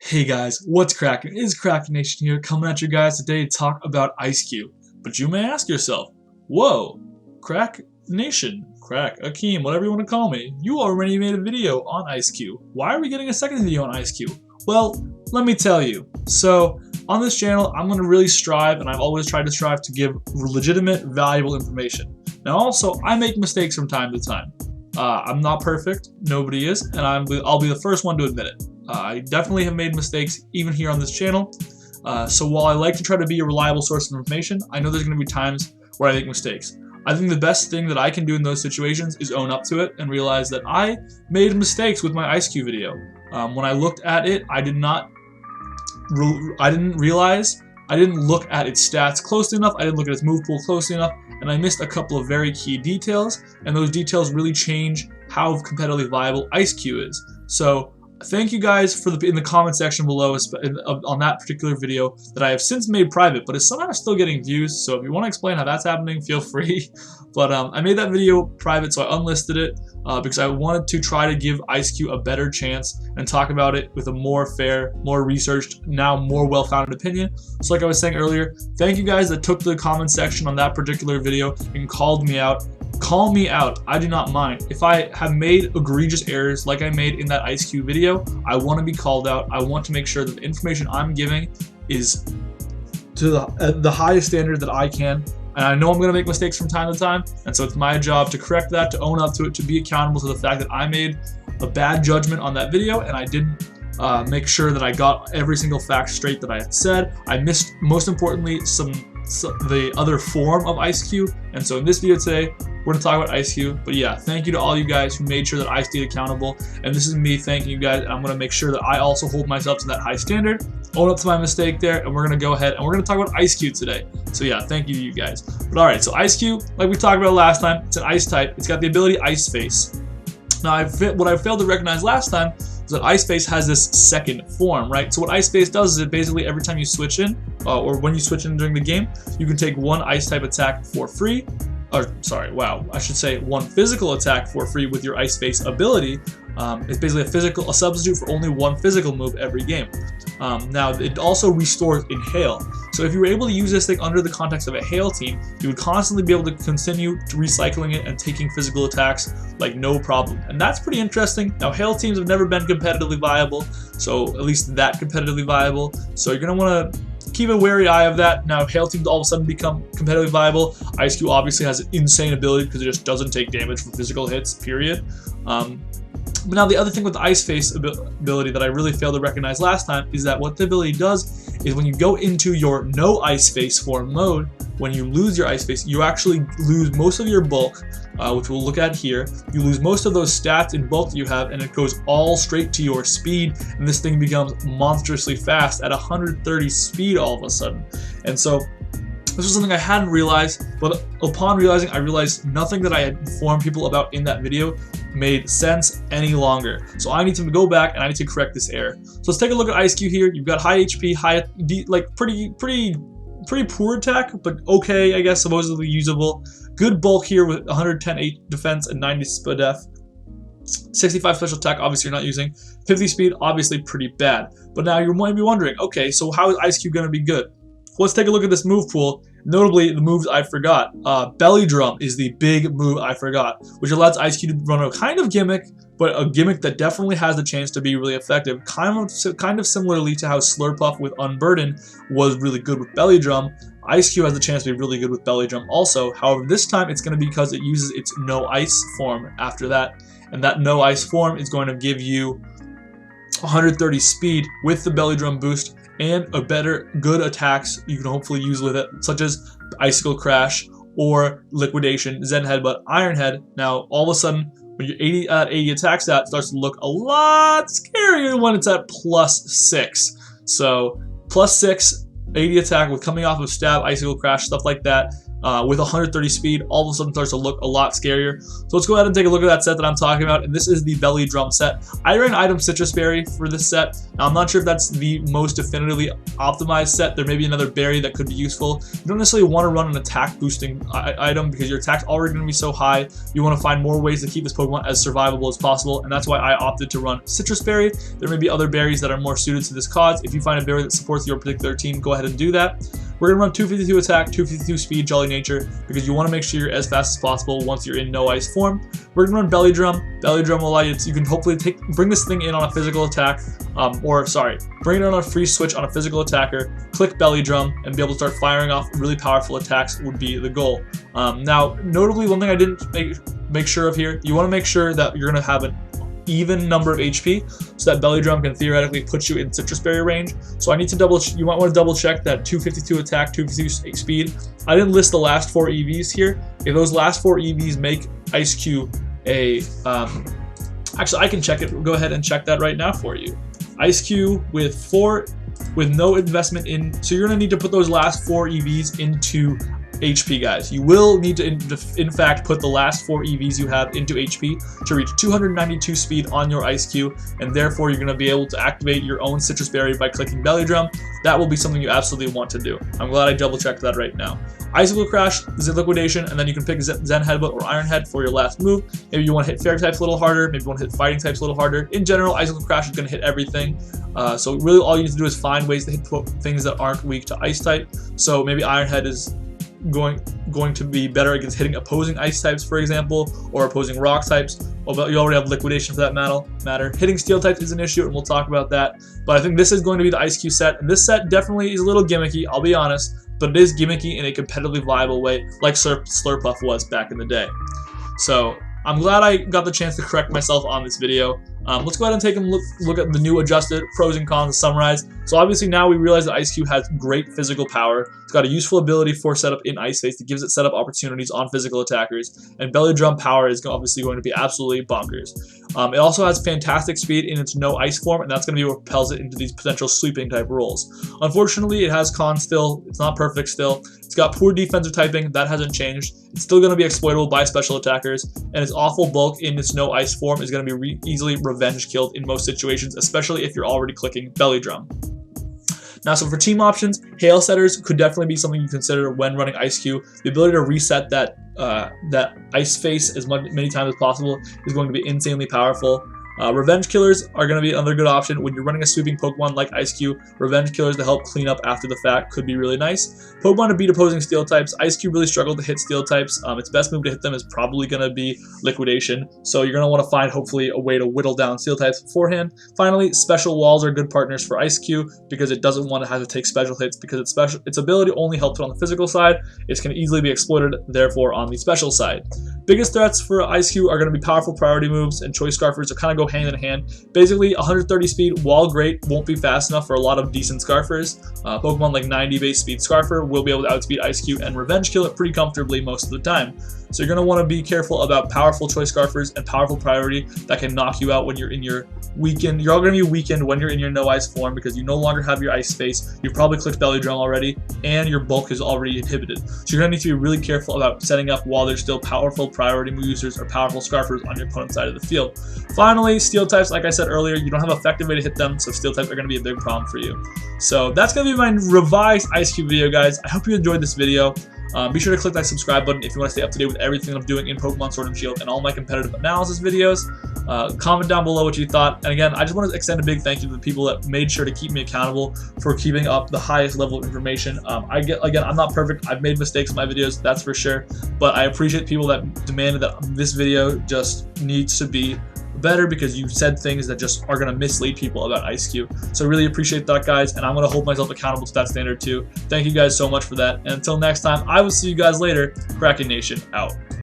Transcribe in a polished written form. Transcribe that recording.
Hey guys, what's cracking? It's Krakenation here, coming at you guys today to talk about Eiscue. But you may ask yourself, whoa, Krakenation, Akeem, whatever you want to call me, you already made a video on Eiscue. Why are we getting a second video on Eiscue? Well, let me tell you. So, on this channel, I'm going to really strive, and I've always tried to strive to give legitimate, valuable information. Now also, I make mistakes from time to time. I'm not perfect, nobody is, and I'll be the first one to admit it. I definitely have made mistakes even here on this channel, so while I like to try to be a reliable source of information, I know there's going to be times where I make mistakes. I think the best thing that I can do in those situations is own up to it and realize that I made mistakes with my Eiscue video. When I looked at it, I didn't look at its stats closely enough, I didn't look at its move pool closely enough, and I missed a couple of very key details, and those details really change how competitively viable Eiscue is. So thank you guys in the comment section below on that particular video that I have since made private, but it's somehow still getting views, so if you want to explain how that's happening, feel free. But I made that video private, so I unlisted it because I wanted to try to give Eiscue a better chance and talk about it with a more fair, more researched, now more well-founded opinion. So like I was saying earlier, thank you guys that took to the comment section on that particular video and called me out. Call me out, I do not mind. If I have made egregious errors like I made in that Eiscue video, I want to be called out. I want to make sure that the information I'm giving is to the highest standard that I can. And I know I'm going to make mistakes from time to time, and so it's my job to correct that, to own up to it, to be accountable to the fact that I made a bad judgment on that video and I didn't make sure that I got every single fact straight that I had said. I missed, most importantly, the other form of Eiscue, and so in this video today, we're going to talk about Eiscue. But yeah, thank you to all you guys who made sure that I stayed accountable, and this is me thanking you guys, and I'm going to make sure that I also hold myself to that high standard, own up to my mistake there, and we're going to go ahead and we're going to talk about Eiscue today. So yeah, thank you to you guys. But alright, so Eiscue, like we talked about last time, it's an ice type. It's got the ability Ice Face. Now, what I failed to recognize last time is that Ice Face has this second form, right? So what Ice Face does is it basically every time you switch in, or when you switch in during the game, you can take one ice type attack for free. I should say one physical attack for free with your Ice Face ability. It's basically a substitute for only one physical move every game. Now, it also restores in Hail. So if you were able to use this thing under the context of a Hail team, you would constantly be able to continue recycling it and taking physical attacks like no problem. And that's pretty interesting. Now, Hail teams have never been competitively viable, so at least that competitively viable. So you're going to want to keep a wary eye of that. Now, Hail teams all of a sudden become competitively viable. Eiscue obviously has an insane ability because it just doesn't take damage from physical hits, period. But now the other thing with the Ice Face ability that I really failed to recognize last time is that what the ability does is when you go into your no Ice Face form mode, when you lose your Ice Face, you actually lose most of your bulk, which we'll look at here. You lose most of those stats in bulk that you have, and it goes all straight to your speed, and this thing becomes monstrously fast at 130 speed all of a sudden. And so this was something I hadn't realized, but upon realizing, I realized nothing that I had informed people about in that video made sense any longer. So I need to go back and I need to correct this error. So let's take a look at Eiscue here. You've got high HP, pretty poor attack, but okay, I guess, supposedly usable. Good bulk here with 110 defense and 90 def. 65 special attack, obviously you're not using. 50 speed, obviously pretty bad. But now you might be wondering, okay, so how is Eiscue going to be good? Let's take a look at this move pool. Notably, the moves I forgot. Belly Drum is the big move I forgot, which allows Eiscue to run a kind of gimmick, but a gimmick that definitely has the chance to be really effective. Kind of similarly to how Slurpuff with Unburden was really good with Belly Drum, Eiscue has the chance to be really good with Belly Drum also. However, this time it's going to be because it uses its No Ice form after that, and that No Ice form is going to give you 130 speed with the Belly Drum boost, and a good attacks you can hopefully use with it, such as Icicle Crash or Liquidation, Zen Headbutt, Iron Head. Now, all of a sudden, when your 80 attack stat starts to look a lot scarier when it's at +6. So, +6, 80 attack with coming off of Stab, Icicle Crash, stuff like that. with 130 speed, all of a sudden starts to look a lot scarier. So let's go ahead and take a look at that set that I'm talking about, and this is the Belly Drum set. I ran item Citrus Berry for this set. Now, I'm not sure if that's the most definitively optimized set. There may be another berry that could be useful. You don't necessarily want to run an attack boosting item because your attack's already going to be so high. You want to find more ways to keep this Pokemon as survivable as possible, and that's why I opted to run Citrus Berry. There may be other berries that are more suited to this cause. If you find a berry that supports your particular team, go ahead and do that. We're going to run 252 attack, 252 speed, Jolly Nature, because you want to make sure you're as fast as possible once you're in no ice form. We're going to run Belly Drum. Belly Drum will allow you to, you can hopefully bring this thing in on a physical attack, bring it on a free switch on a physical attacker, click Belly Drum, and be able to start firing off really powerful attacks would be the goal. Now, notably, one thing I didn't make sure of here, you want to make sure that you're going to have an even number of HP, so that Belly Drum can theoretically put you in Citrus Berry range. So I need to you might want to double check that 252 attack, 252 speed. I didn't list the last 4 EVs here. If those last 4 EVs make Eiscue a, actually I can check it. Go ahead and check that right now for you. Eiscue with no investment in, so you're gonna need to put those last 4 EVs into HP, guys. You will need to in fact put the last 4 EVs you have into HP to reach 292 speed on your Eiscue, and therefore you're going to be able to activate your own Citrus Berry by clicking Belly Drum. That will be something you absolutely want to do. I'm glad I double checked that right now. Icicle Crash is a liquidation, and then you can pick Zen Headbutt or Iron Head for your last move. Maybe you want to hit Fairy types a little harder, maybe you want to hit Fighting types a little harder. In general, Icicle Crash is going to hit everything. So really all you need to do is find ways to hit things that aren't weak to Ice type. So maybe Iron Head is going to be better against hitting opposing ice types, for example, or opposing rock types. Well, you already have liquidation for that matter. Hitting steel types is an issue, and we'll talk about that. But I think this is going to be the Eiscue set, and this set definitely is a little gimmicky, I'll be honest, but it is gimmicky in a competitively viable way, like Slurpuff was back in the day. So I'm glad I got the chance to correct myself on this video. Let's go ahead and take a look at the new adjusted pros and cons to summarize. So obviously now we realize that Eiscue has great physical power. It's got a useful ability for setup in Ice Face that gives it setup opportunities on physical attackers, and Belly Drum power is obviously going to be absolutely bonkers. It also has fantastic speed in its no ice form, and that's going to be what propels it into these potential sweeping type roles. Unfortunately, it has cons still. It's not perfect still. It's got poor defensive typing. That hasn't changed. It's still going to be exploitable by special attackers, and its awful bulk in its no ice form is going to be easily revenge killed in most situations, especially if you're already clicking Belly Drum. Now, so for team options, Hail Setters could definitely be something you consider when running Eiscue. The ability to reset that Ice Face as many times as possible is going to be insanely powerful. Revenge Killers are going to be another good option. When you're running a sweeping Pokemon like Eiscue, Revenge Killers to help clean up after the fact could be really nice. Pokemon to beat opposing Steel types. Eiscue really struggled to hit Steel types. Its best move to hit them is probably going to be Liquidation, so you're going to want to find hopefully a way to whittle down Steel types beforehand. Finally, Special Walls are good partners for Eiscue because it doesn't want to have to take special hits because its ability only helps it on the physical side. It can easily be exploited, therefore, on the special side. Biggest threats for Eiscue are going to be powerful priority moves and Choice Scarfers that kind of go hand in hand. Basically, 130 speed, while great, won't be fast enough for a lot of decent Scarfers. Pokemon like 90 base speed Scarfer will be able to outspeed Eiscue and Revenge Kill it pretty comfortably most of the time. So you're going to want to be careful about powerful Choice Scarfers and powerful priority that can knock you out when you're in your weakened. You're all going to be weakened when you're in your no ice form because you no longer have your Ice Face. You've probably clicked Belly Drum already, and your bulk is already inhibited. So you're going to need to be really careful about setting up while there's still powerful priority move users or powerful Scarfers on your opponent's side of the field. Finally, Steel types, like I said earlier, you don't have an effective way to hit them, so Steel types are going to be a big problem for you. So that's going to be my revised Eiscue video, guys. I hope you enjoyed this video. Be sure to click that subscribe button if you want to stay up to date with everything I'm doing in Pokemon Sword and Shield and all my competitive analysis videos. Comment down below what you thought. And again, I just want to extend a big thank you to the people that made sure to keep me accountable for keeping up the highest level of information. Again, I'm not perfect. I've made mistakes in my videos, that's for sure. But I appreciate people that demanded that this video just needs to be better because you said things that just are going to mislead people about Eiscue. So I really appreciate that, guys, and I'm going to hold myself accountable to that standard too. Thank you guys so much for that, and until next time, I will see you guys later. Krakenation out.